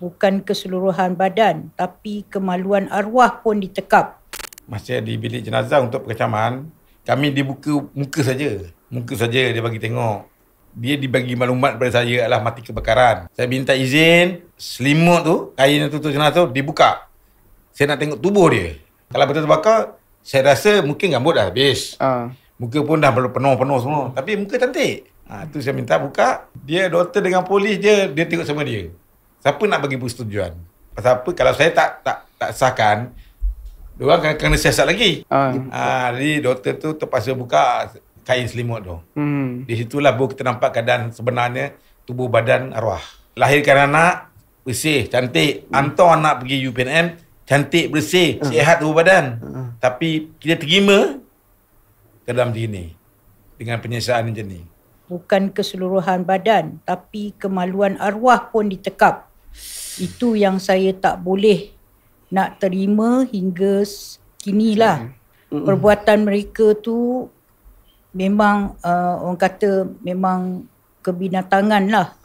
Bukan keseluruhan badan, tapi kemaluan arwah pun ditekap. Masa di bilik jenazah untuk pengecaman, kami dibuka muka saja. Muka saja dia bagi tengok. Dia dibagi maklumat kepada saya adalah mati kebakaran. Saya minta izin, selimut tu, kain yang tutup jenazah tu dibuka. Saya nak tengok tubuh dia. Kalau betul terbakar, saya rasa mungkin rambut dah habis. Muka pun dah penuh-penuh semua. Tapi muka cantik. Tu saya minta buka. Dia doktor dengan polis dia tengok sama dia. Siapa nak bagi persetujuan? Pasal apa? Kalau saya tak sahkan, diorang kena siasat lagi. Jadi doktor tu terpaksa buka kain selimut tu. Di situlah baru kita nampak keadaan sebenarnya tubuh badan arwah. Lahirkan anak, bersih, cantik. Hantar anak pergi UPNM, cantik, bersih, sihat tubuh badan. Tapi kita terima ke dalam sini dengan penyiasaan macam ni. Bukan keseluruhan badan, tapi kemaluan arwah pun ditekap. Itu yang saya tak boleh nak terima hingga kinilah. Perbuatan mereka tu memang orang kata memang kebinatangan lah.